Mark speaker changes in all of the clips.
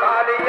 Speaker 1: Bye.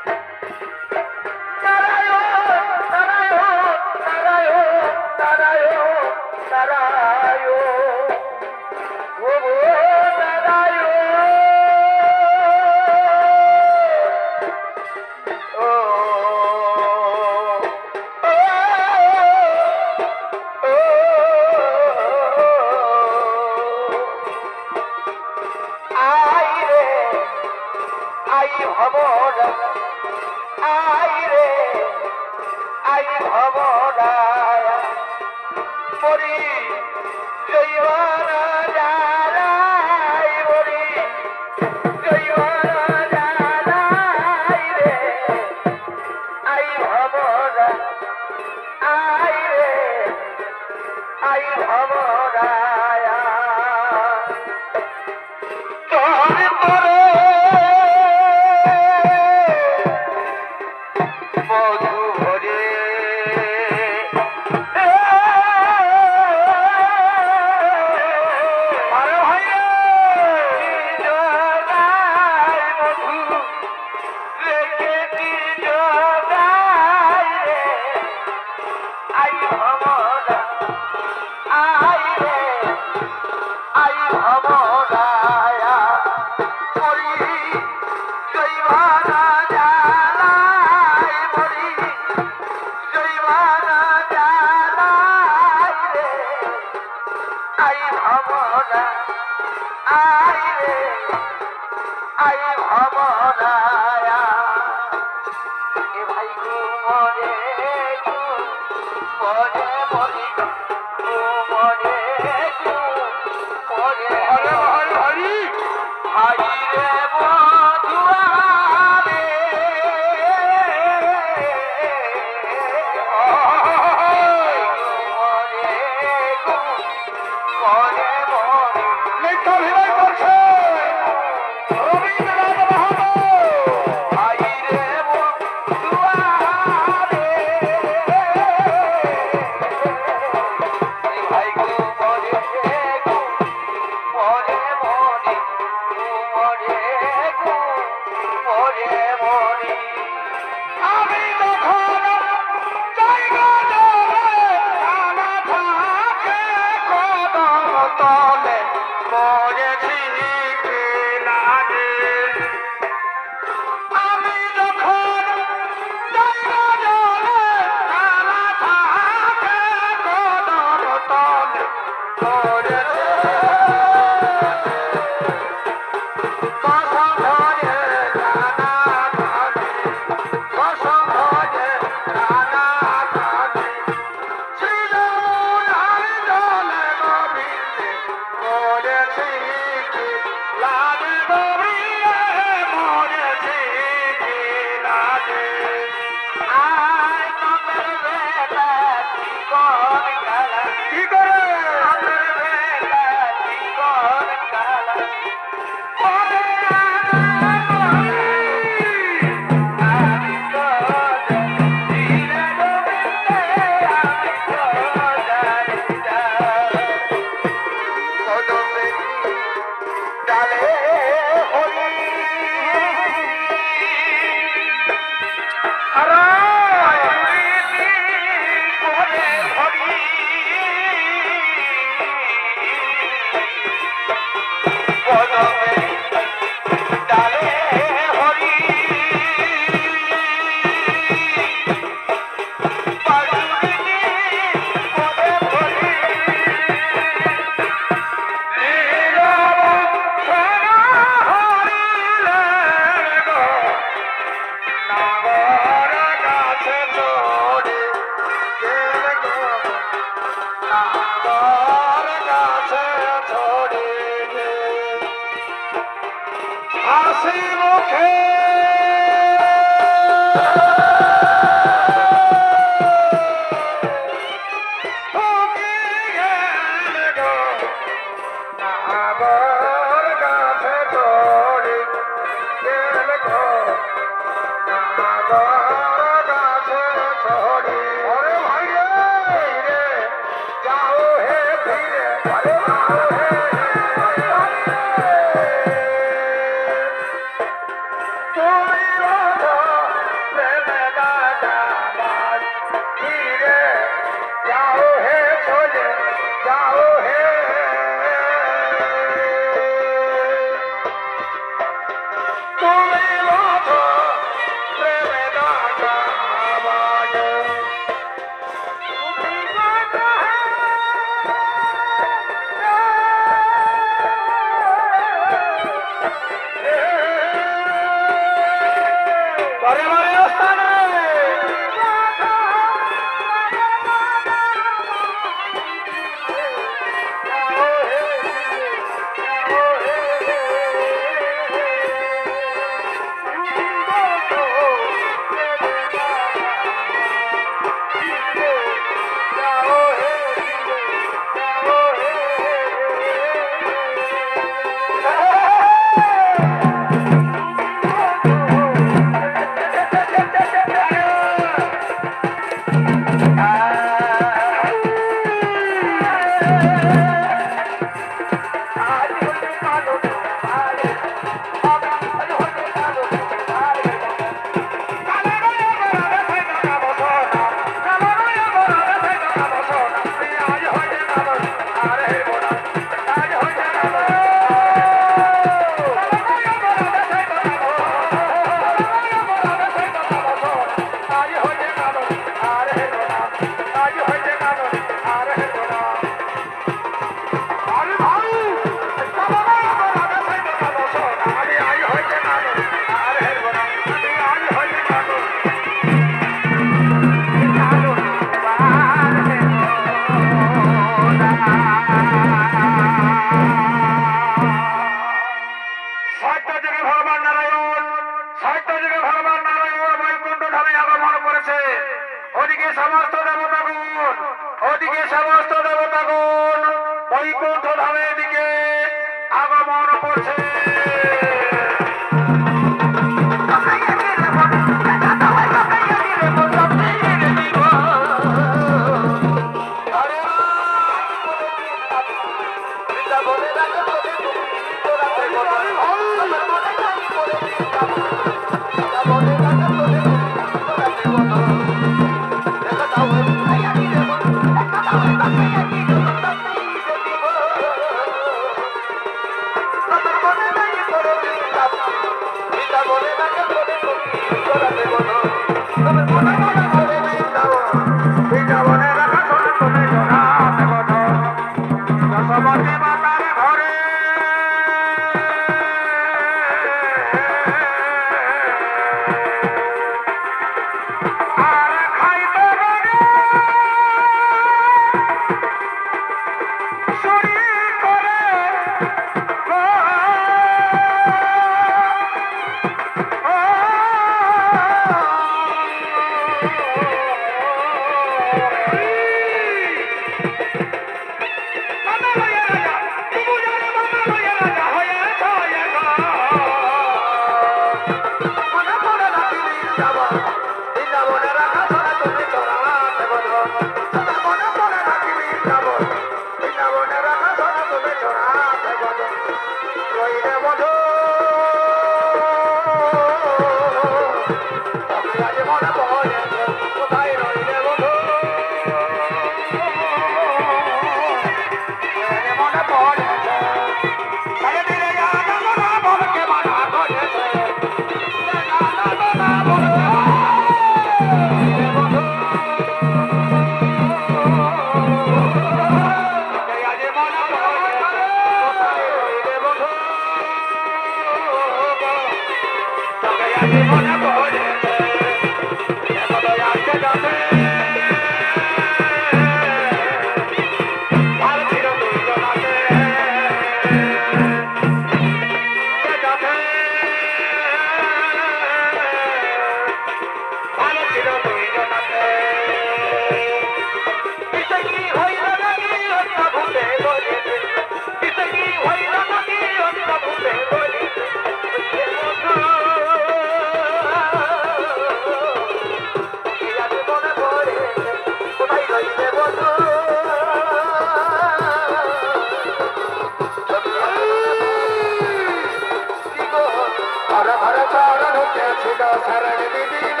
Speaker 1: ঘরে ঘরে চোর ঢুকেছিল শরণ দিদিল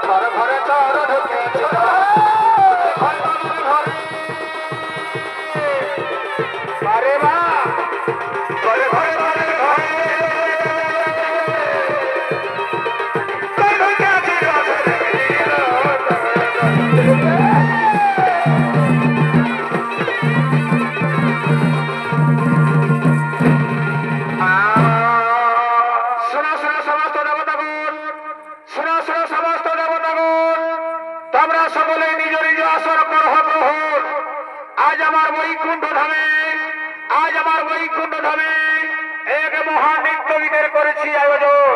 Speaker 1: ঘরে ঘরে চোর ঢুকেছিল আরে মা ঘরে ঘরে তোমরা সকলে নিজ নিজ আসন করহ গ্রহণ। আজ আমার বৈকুণ্ঠ ধামে এক মহান নৃত্য গীতের করেছি আয়োজন।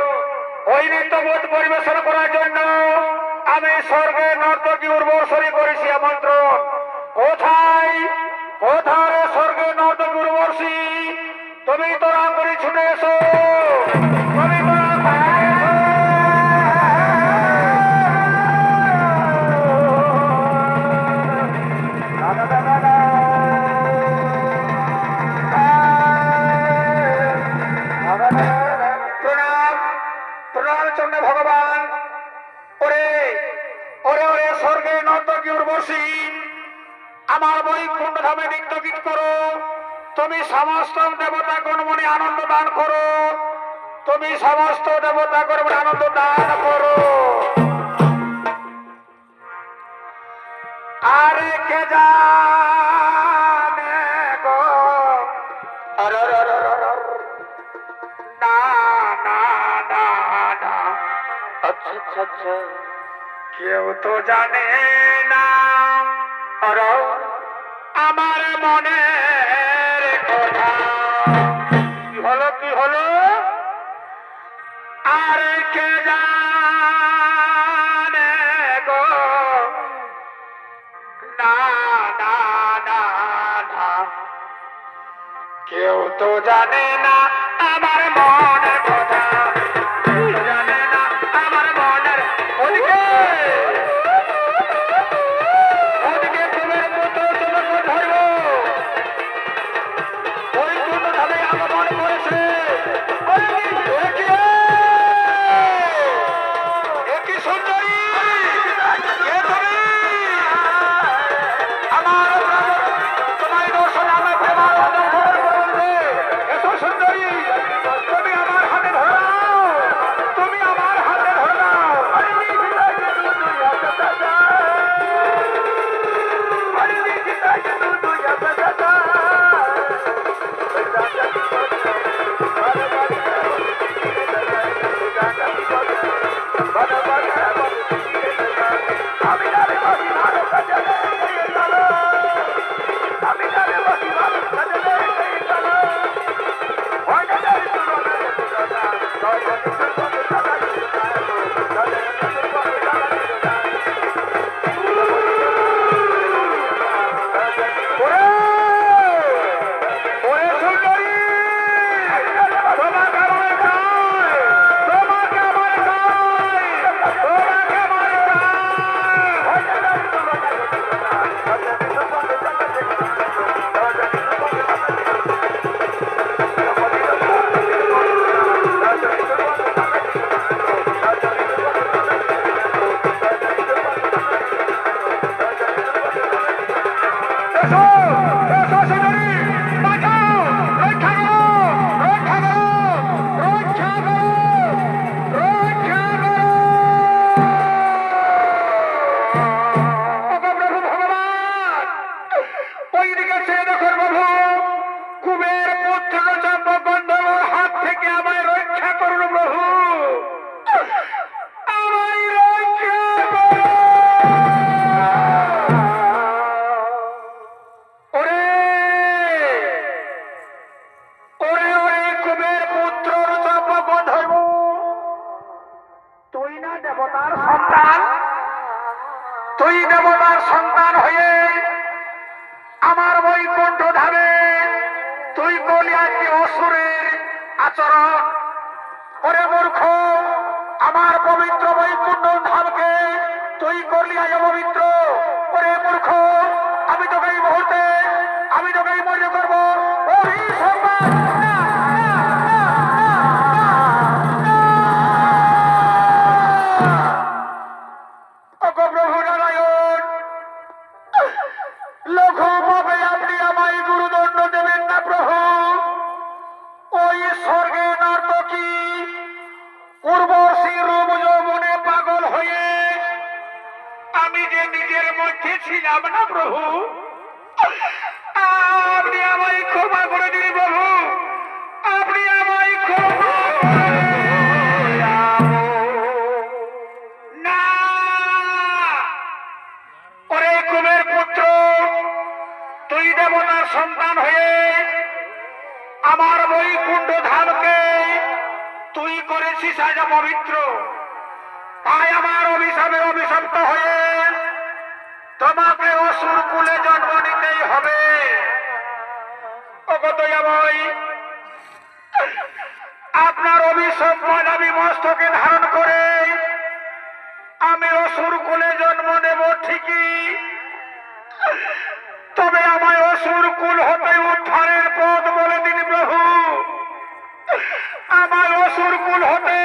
Speaker 1: ওই নৃত্যবোধ পরিবেশন করার জন্য আমি স্বর্গের নর্তকী উর্বশী করেছি আমন্ত্রণ। কোথায় কোথায় স্বর্গের নর্তকী উর্বশী, তুমি তোরা করে ছুটে এসো, তুমি তোরা ভগবান। ওরে ওরে ওরে স্বর্গে নর্তকী উর্বশী, আমার বৈকুণ্ঠ ধামে নৃত্য গীত করো। তুমি সমস্ত দেবতা গণমনে আনন্দ দান করো, তুমি সমস্ত দেবতা গণমনে আনন্দ দান করো। আরে কে জানে গো না না না না, আচ্ছা আচ্ছা আচ্ছা, কেউ তো জানে না আমার মনের কথা। কি হলো কি হলো? আর কে জানে গো না না না না, কেউ তো জানে না আমার মনের কথা, কেউ তো জানে না আমার মনের। ওদিকে ওদিকে তোমার মতো তোমাকে ধরবো, ওই জন্য ভাবে আগমন করেছে। একই সুন্দরী আমার তোমায় দর্শন আমার প্রেমার এত সুন্দরী, তুমি আমার হাতে ধরাও, তুমি আমার হাতে ধরাও। তুই দেবতার সন্তান হয়ে আমার বৈকুণ্ঠ ধামে তুই বলি আজকে অসুরের আচরণ। ওরে মূর্খ, আমার পবিত্র বৈকুণ্ঠ ধামকে তুই করলি আজ অপবিত্র। ওরে মূর্খ, আমি তোকে এই মুহূর্তে আমি তোকে এই মর্য করবো। পেয়েছিলাম না প্রভু, আপনি আমায় ক্ষমা করে দিন প্রভু, আপনি আমায় ক্ষমা না। ওরে কুবের পুত্র, তুই দেবতার সন্তান হয়ে আমার বৈকুণ্ঠ ধামকে তুই করেছিস আজ পবিত্র, তাই আমার অভিশাপে অভিশপ্ত হয়ে তোমাকে অসুর কুলে জন্ম নিতেই হবে। আপনার অভিশাপ মানবী মস্তকে ধারণ করে আমি অসুর কুলে জন্ম নেব ঠিকই, তবে আমায় অসুর কুল হতে উদ্ধারের পথ বলে দিন প্রভু, আমায় অসুর কুল হতে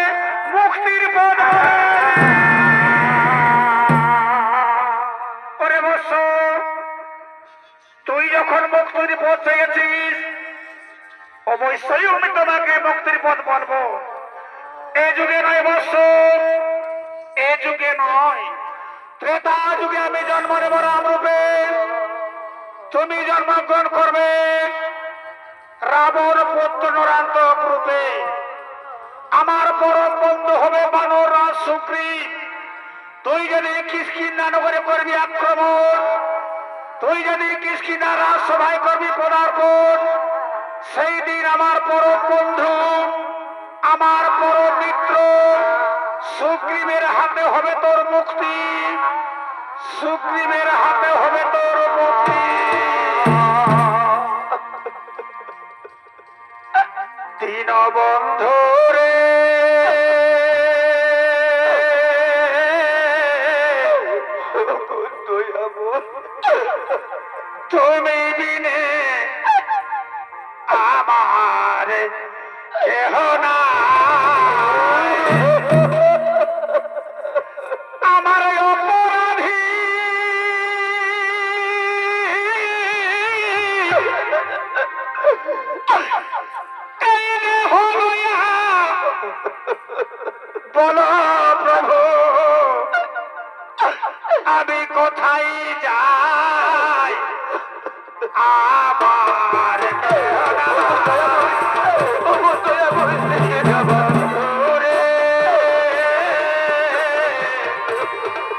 Speaker 1: মুক্তির পথ। ওরে বৎস, তুই যখন মুক্তির পথ চেয়েছিস, অবশ্যই আমি তোমাকে মুক্তির পথ বলবো। এ যুগে নয় বৎস, এ যুগে নয়, ত্রেতা যুগে আমি জন্ম নেব রাম রূপে, তুমি জন্মগ্রহণ করবে রাবণ পুত্র নরান্তক রূপে। আমার পরম বন্ধু হবে বানর রাজ সুগ্রীব। তুই যদি কিষ্কিন্ধা নগরে করবি আক্রমণ, তুই যদি কিষ্কিন্ধা রাজসভায় করবি পদার্পণ, সেই দিন আমার পরম বন্ধু, আমার পরম মিত্র সুগ্রীবের হাতে হবে তোর মুক্তি, সুগ্রীবের হাতে হবে তোর মুক্তি। দীনবন্ধু রে, তুমি বিনে আমার কেহ না, আমার অপরাধী বলো প্রভু, আমি কোথায় যাই, আমার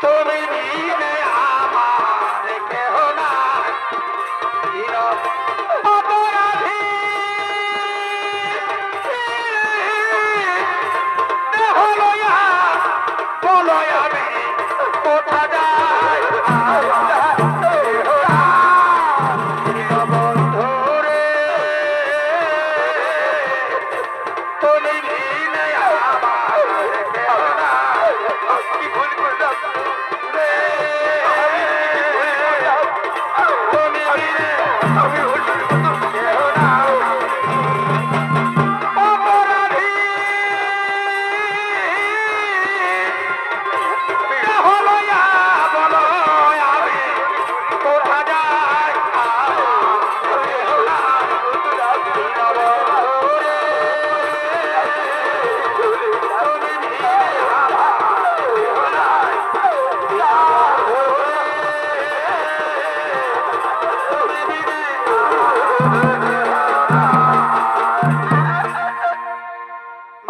Speaker 1: তুমি দিলে আমার কেহ না, অপরাধী বলো আমি কোথা যাই,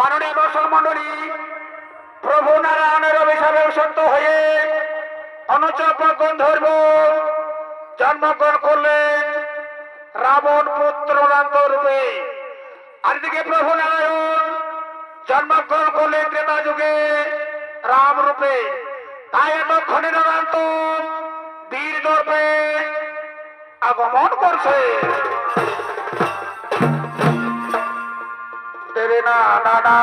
Speaker 1: মাননীয় দর্শক মন্ডলী, প্রভু নারায়ণের অভিশাপে সন্ত হয়ে অনুচপ গন্ধর্ব জন্মগ্রহণ করলেন রাবণ পুত্র রান্ত রূপে। আর এদিকে প্রভু নারায়ণ জন্মগ্রহণ করলেন ত্রেতা যুগে রাম রূপে। তাই এতক্ষণে নারায়ণ বীর দর্পে আগমন করছে। তেরে না না না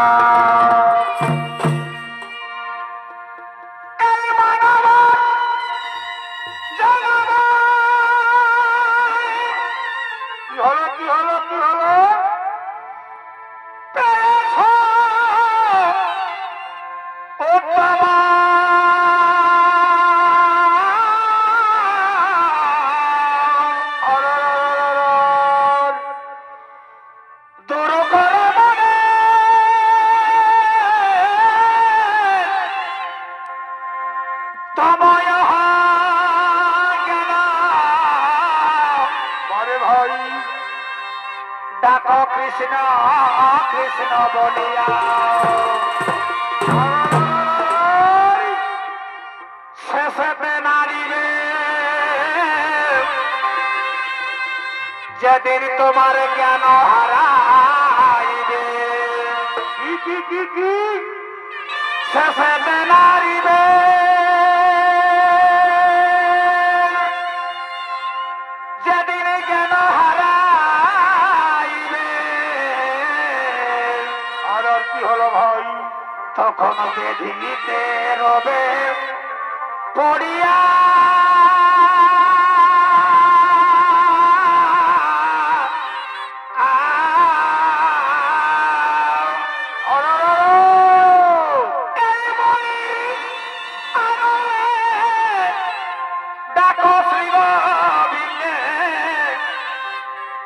Speaker 1: কৃষ্ণ বলিয়া শেষেতে নারিবে যেদিন তোমার জ্ঞান হারাইবে শেষেতে নারিবে যেদিন জ্ঞান হারাইবে আর কি হলো ভাই তখন বেধিতে রবে পড়িয়া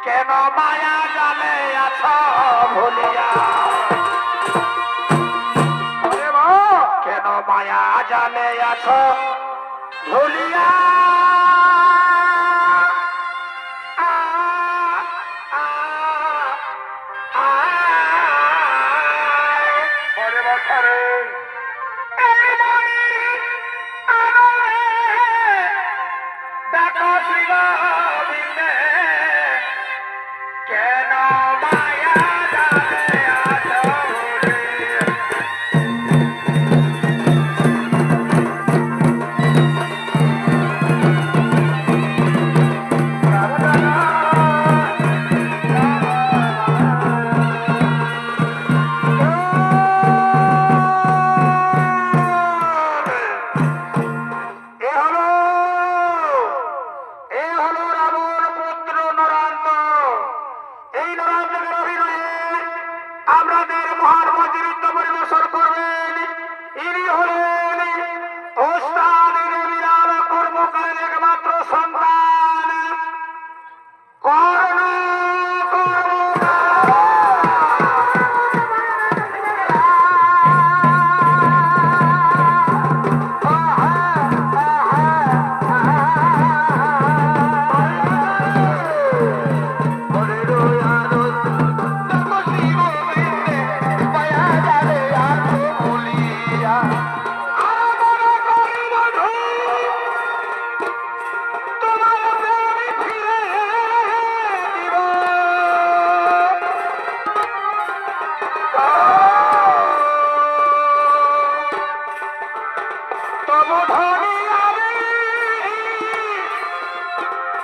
Speaker 1: কেন মায়া জালে আছ ভুলিয়া কেন মায়া জালে আছ ভুলিয়া দেখো শ্রী গোবিন্দে কেন মায়া জালে আছ ভুলিয়া আমাদের মহান মন্ত্রিত্ব পরিবেশন করবেন ইনি হলেন ওস্তাদের বিরাট কর্মকালের একমাত্র সন্তান কর্ণ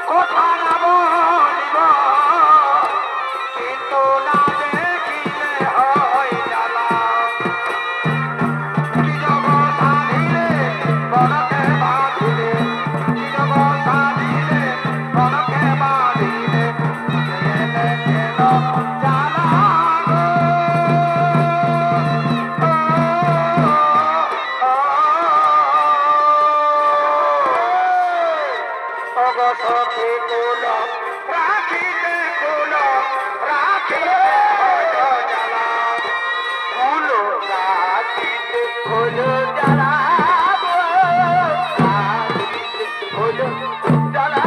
Speaker 1: কথা না বলিব কিন্তু না দেখিলে হয় জ্বালা কি জগ সাধিলে বনকে বাঁধিলে কি জগ সাধিলে বনকে বাঁধিলে এলে কেন জ্বালা সখী কুল রাখিতে কুল রাখিতে জ্বালা কুল রাখিতে কুল জ্বালা কুল জ্বালা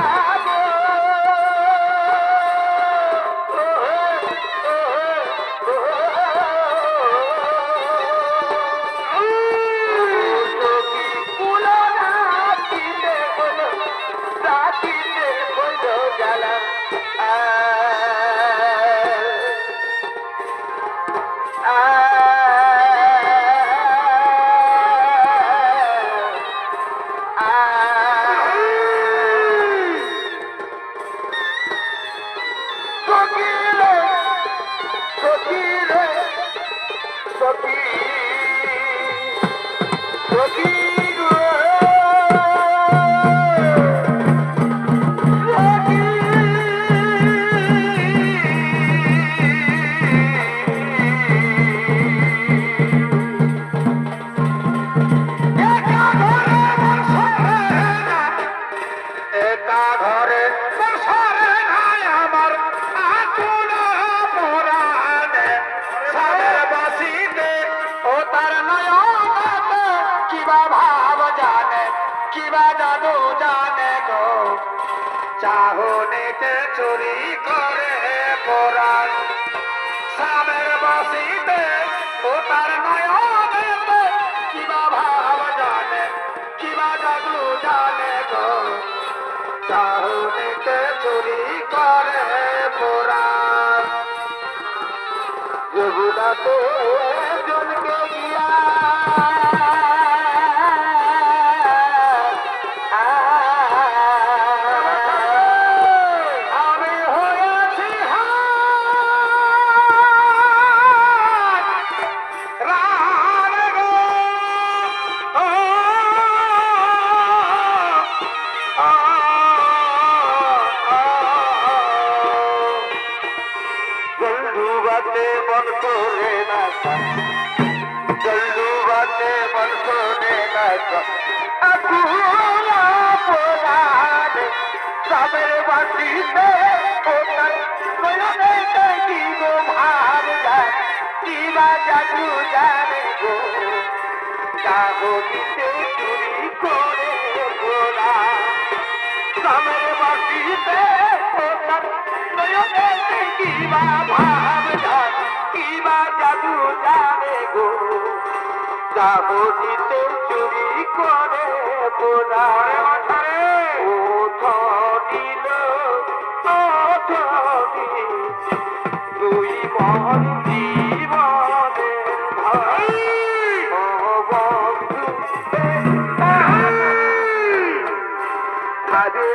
Speaker 1: চাহনিতে চুরি করে পরাণ স্বামীর হাসিতে ও তার নয়নেতে কিবা ভাব জানে কিবা জাদু জানে গো চাহনিতে চুরি করে পুরাণ যমুনাতে জলকে গিয়া আমি হয়েছি রান গো জল্লু বাতে মন করে না জল্লু বাতে মন করে না আকুলা পোলারে সাবের বাটিতে ওটার নয়নেতে কি গো ভাব যায় কিবা জাদু জানে গো চাহনিতে চুরি করে পোলা সাবের বাটিতে ওটার নয়নেতে কিবা ভাব যায় কিবা জাদু জানে গো চাহনিতে চুরি করে পোলা ও ধনিল ও ধনি তুই মন জীবনের ভাই ও বন্ধু আরে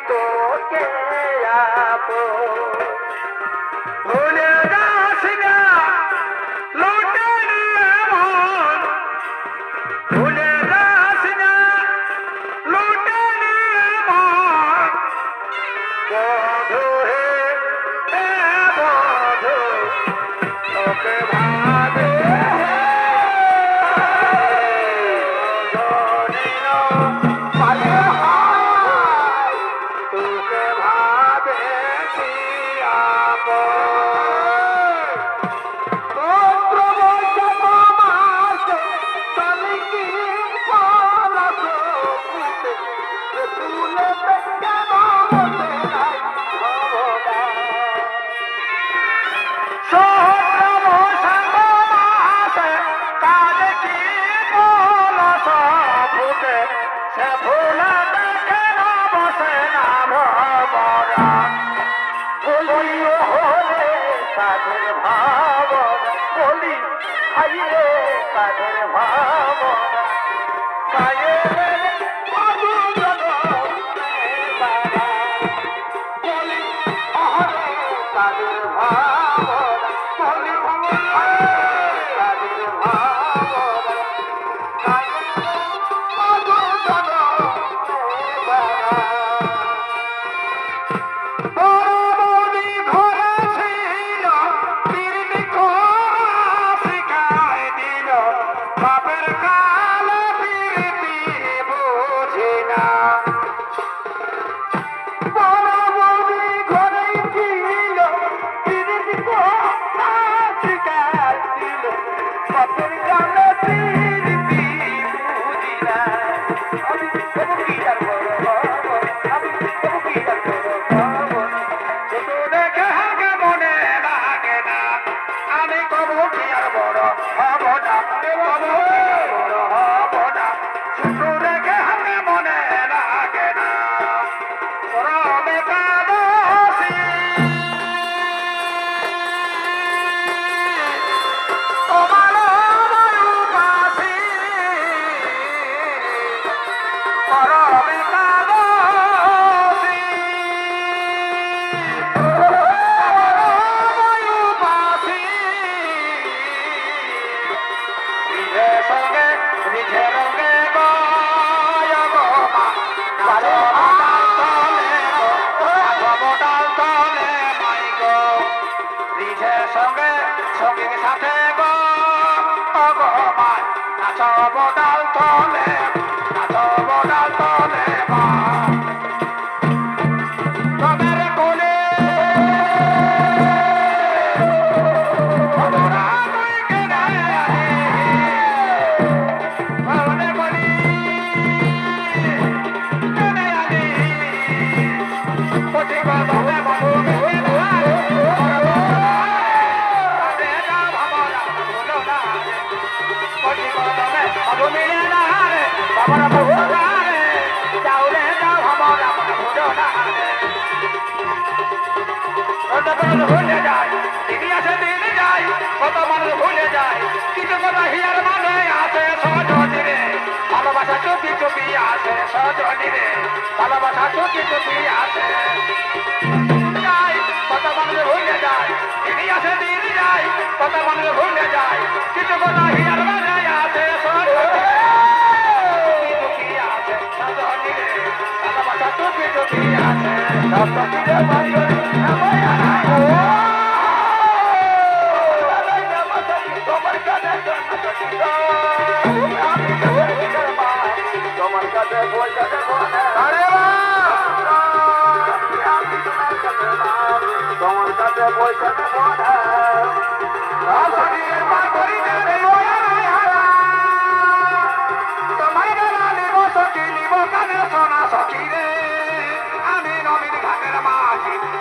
Speaker 1: তোকে ভুলে যাস না লুটে নিয়ে মন ভুলে যাস না লুটে নিয়ে মন বন্ধু হে বন্ধু তোকে ভাবে তোকে ভাবে কাদের ভাবনা বলি খাইয়ে কাদের ভাবনা খাইয়ে মধু বলি অহরে কাদের ভাবনা বলি কাদের ভাবনা খাইয়ে মধু আমার ভুলা রে যাও রে যাও আমার ভুলো না রে ভুলে যায় দিদি আসে দিদি যায় কত মানুষ ভুলে যায় কিছু কথা হিয়ার মানে আছে সজনী রে ভালোবাসা চুপি চুপি আছে সজনী রে ভালোবাসা চুপি চুপি আছে যায় কত মানুষ ভুলে যায় দিদি আসে দিদি যায় কত মানুষ ভুলে যায় কিছু কথা হিয়ার মানে আছে সজনী চুপি আছে সজনী রে ভালোবাসা চুপি চুপি আছে সজনী রে বাড়ি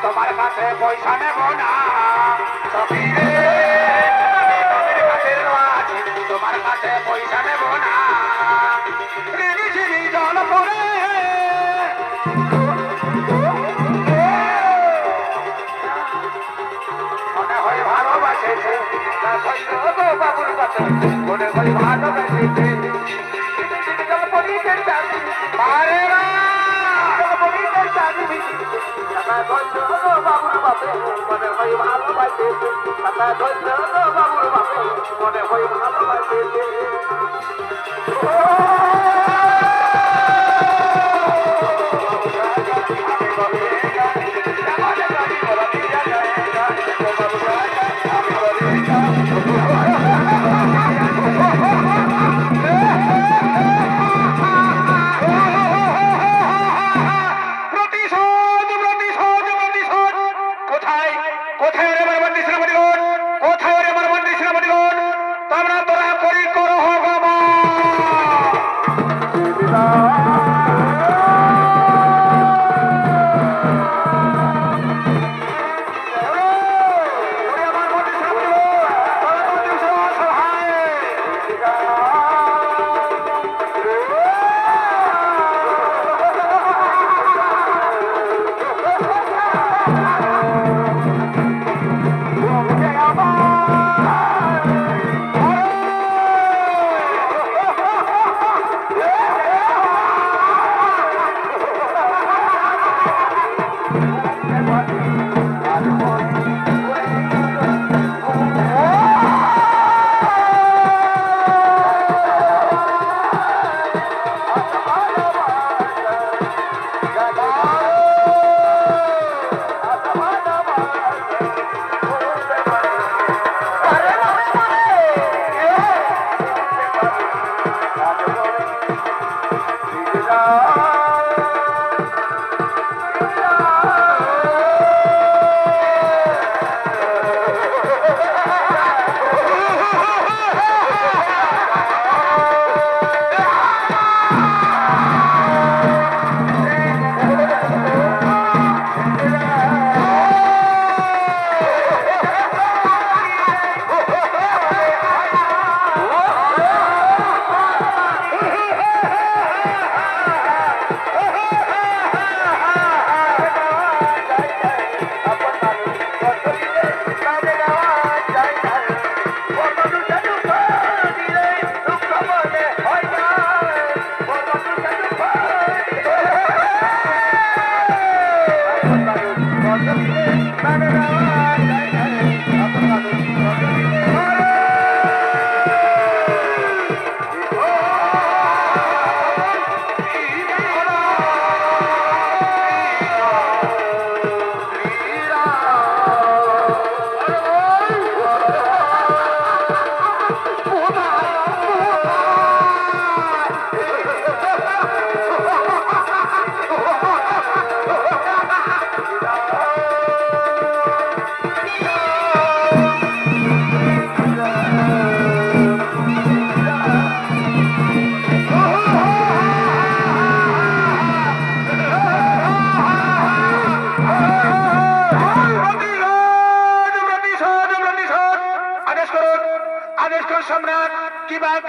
Speaker 1: তোমার কাছে পয়সা নেব না সখী রে আমি কাছের মাঝি তোমার কাছে পয়সা নেব না ঋণী ঝিনি জল পড়ে মনে হয় ভালোবাসেছে বাবুর কাছে মনে হয় ভালোবাসেছে বাবুর বাপে মনে হয় ভালোবাসে বাবুর বাপে মনে হয় ভালোবাসে কোথায় রে আমার বন্ধু সেনাপতিগণ কোথায় রে আমার বন্ধু সেনাপতিগণ তোমরা তোরা করি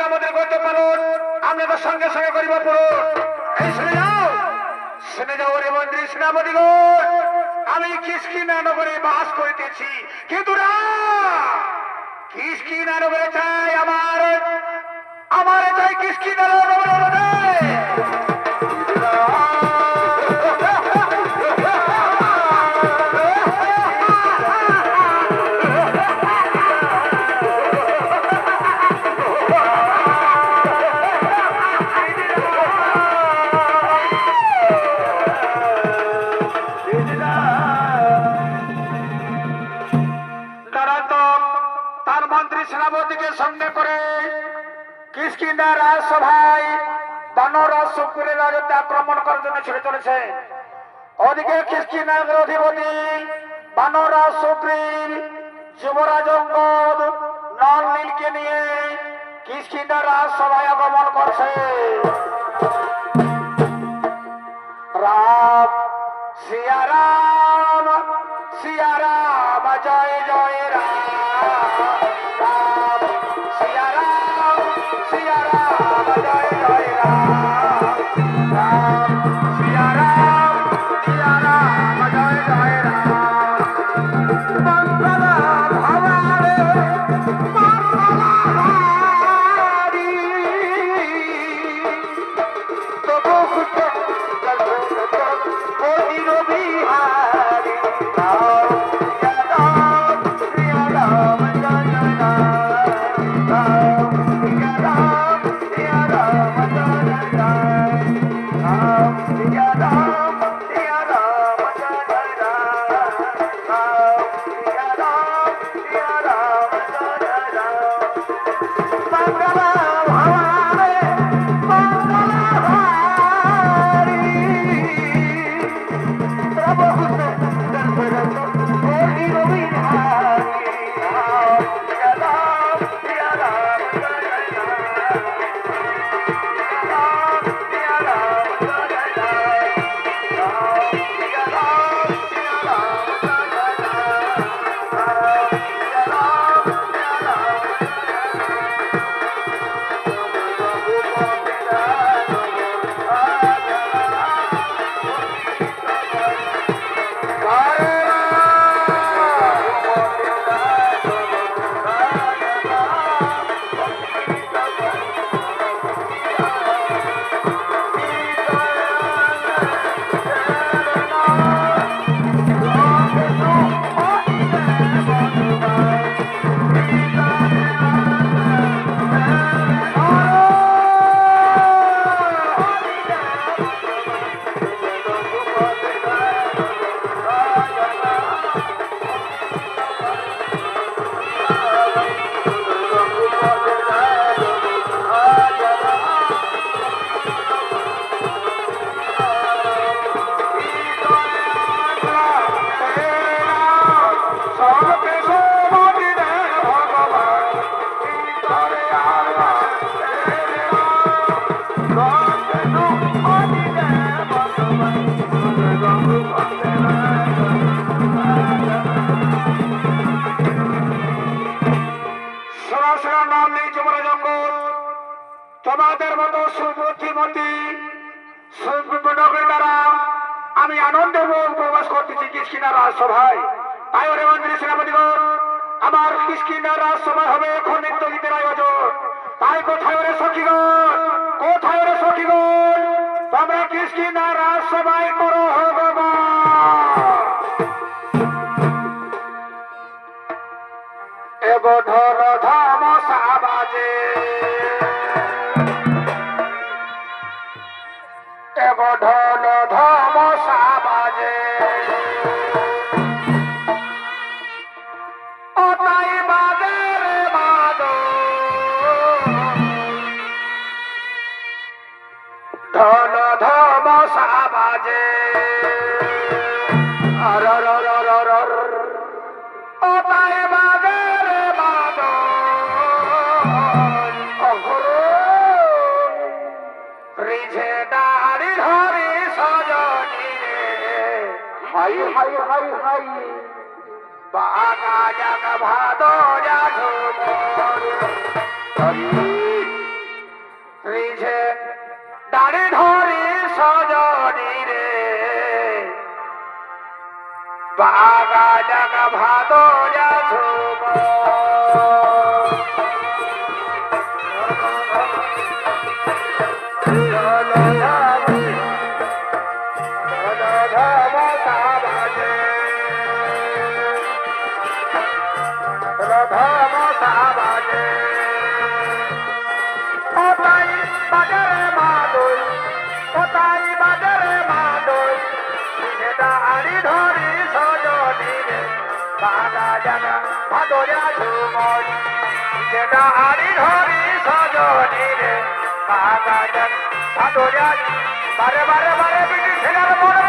Speaker 1: আমাদের গত পালন আপনাদের সঙ্গে সঙ্গে করিব পূরণ। এই শুনে যাও রে মন্ত্রী সেনাপতিগণ, আমি কিষ্কিন্ধা নগরে বাস করিতেছি, কিন্তু না কিষ্কিন্ধা নগরে চাই আমার চাই কিষ্কিন্ধা নগরে। সেনাপতিকে সঙ্গে করে কিষ্কিন্ধা রাজসভায় বানররাজ সুগ্রীবের রাজত্বে আক্রমণ করার জন্য ছুটে চলেছে। ওদিকে কিষ্কিন্ধার অধিপতি বানররাজ সুগ্রীব যুবরাজ অঙ্গদ নল নীলকে নিয়ে কিষ্কিন্ধা রাজসভায় আগমন করছে। রাম সিয়া রাম জয় জয় রাম। তোমাদের মতো সুবুদ্ধিমতী সুনগরের দ্বারা আমি আনন্দে প্রবেশ করতেছি কিষ্কিন্ধা রাজসভায়। তাই ওরে মন্ত্রী সেনাপতিগণ, আমার কিষ্কিন্ধা রাজসভায় হবে এখন নৃত্য গীতের আয়োজন। তাই কোথায় ওরে সখীগণ, কোথায় ওরে সখীগণ, তোমরা কিষ্কিন্ধা রাজসভায় করো এগো ঢোল ধামসা বাজে, এগো ঢোল ধামসা বাজে, ও তাই বাজে রে বাজো, ঢোল ধামসা বাজে, আর ও তাই বাজে রে বাজো, রিঝে দাড়ি ধরি সজনী রে, হাই হাই হাই হাই বাগা জাগ ভাদো জাগো বারে বারে বারে ব্রিটিশ সেনার মনে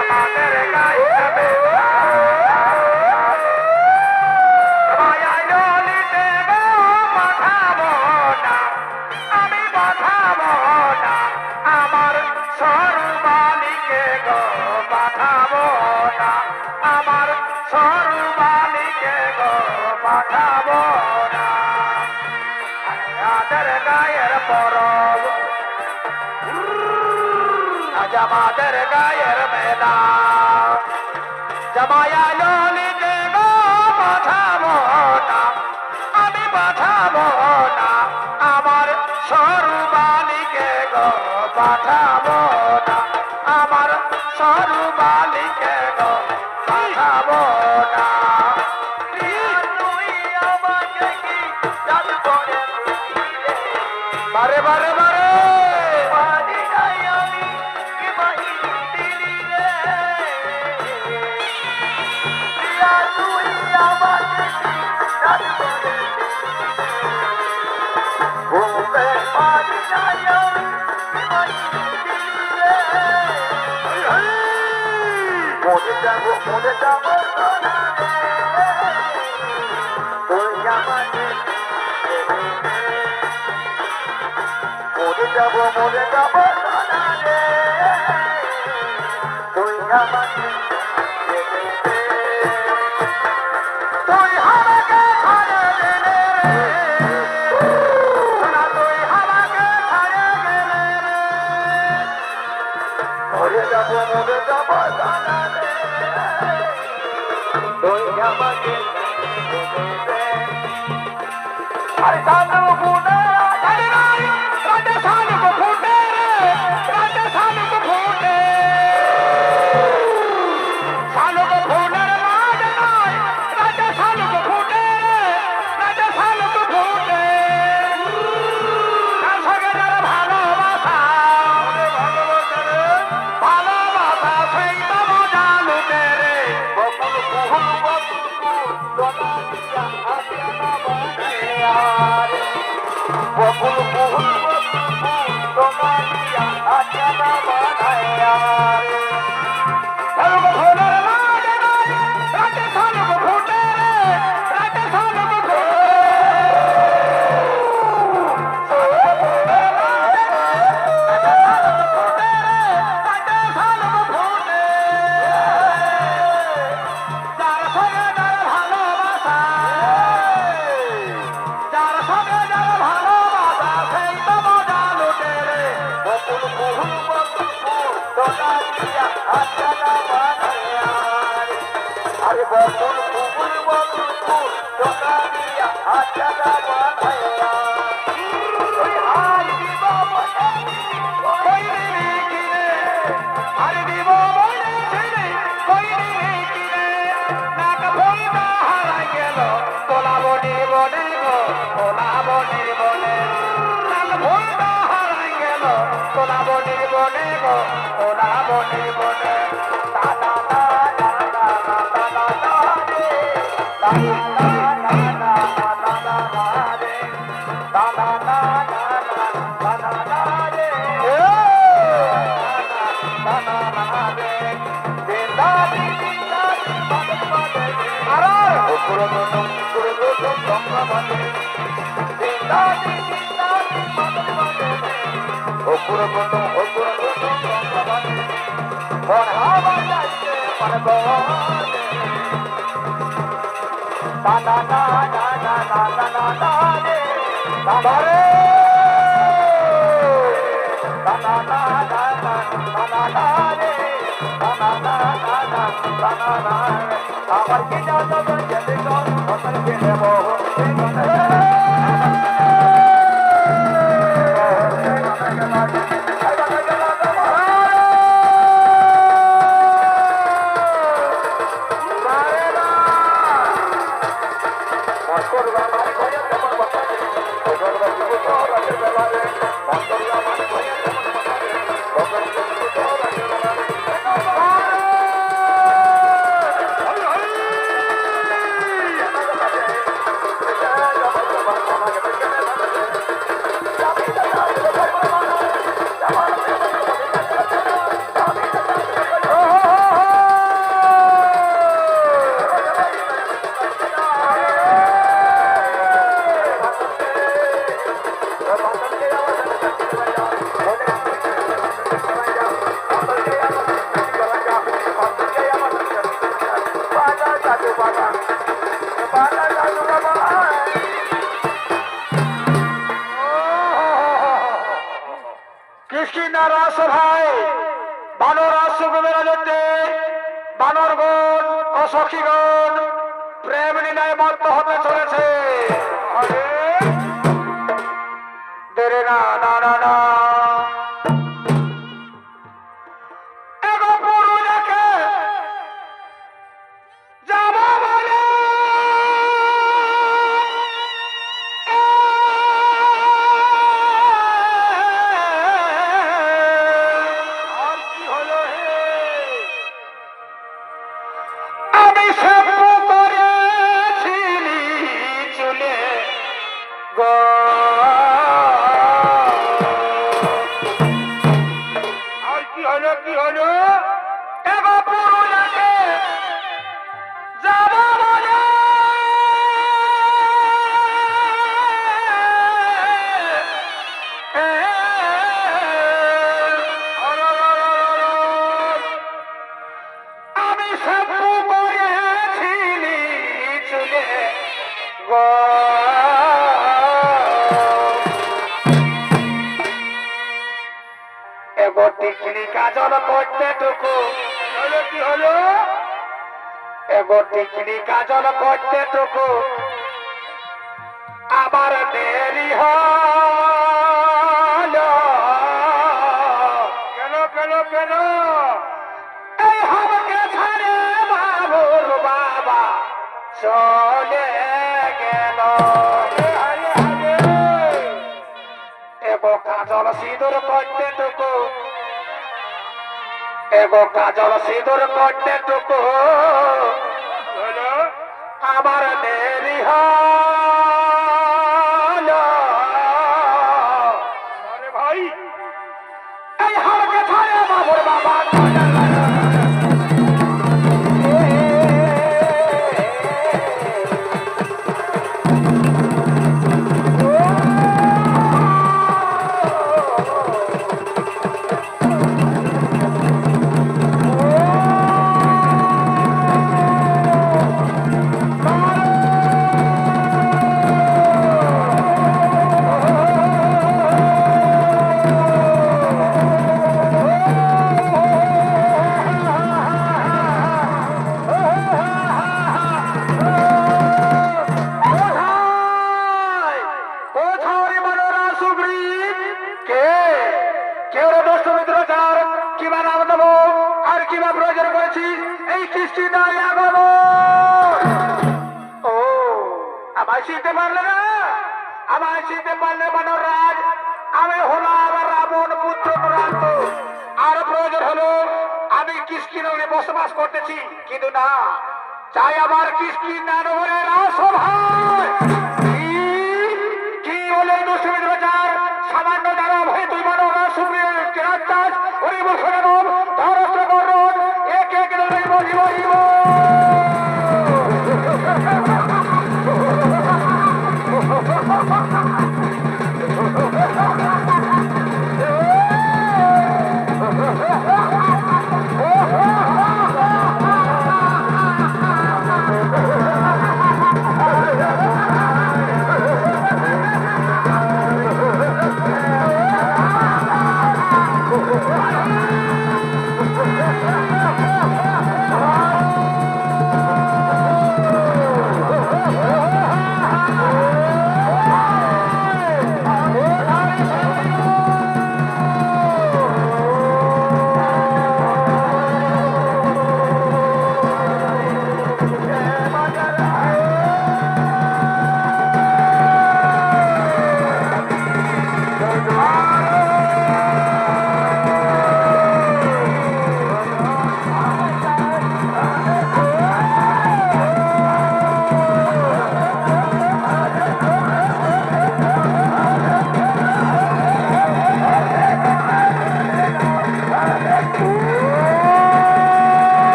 Speaker 1: আমাদের গায়ে আমি পাঠাবো না আমার সর্বালিকে গো পাঠাবো না আমার সর্বালিকে গো পাঠাবো না আমাদের গায়ের পরব আজ আমাদের গায়ের মেলা জামায়া ললিতে গো পাঠাবো না আমি পাঠাবো না আমার সর্বালিকে গো পাঠাবো না আমার সর্বালিকে গো পাঠাবো না বারে বারে বারে মনে যাবো মনে যাবো তুই আমাকে তুই আমাকে ছাড়ে গেলে সোনা তুই আমাকে ছাড়ে গেলে মরে যাবো তুই আমাকে আরে সামনে গুণে আমার কি জানো কৃষ্ণা রাসভায় বানর রাসগুমের রাজত্বে বানরগণ ও সখীগণ প্রেম লীলায় মত্ত হতে চলেছে। দেরে না না না না টিকলি কাজল করতে টুকু হলো কি হলো এগো টিকলি কাজল করতে টুকু আবার দেরি হলো কেন কেন কেন এই আমাকে ছাড়ে বাবুর বাবা চলে গেল। এগো কাজল সিঁদুর করতে টুকু এগো কাজল সিঁদুর করতে টুকু আমার দেরি হলো ভাই এই হালকে ছাড়ে বাবুর বাবা চিনতে পারলে না আমায় চিনতে পারলে বানর রাজ আমি হলাম রাবণ পুত্র নরান্ত আর প্রয়োজন হলো আমি কিষ্কিনগরে বসবাস করতেছি কিন্তু না চাই আমার কিষ্কিন্না নগরের রাজসভায়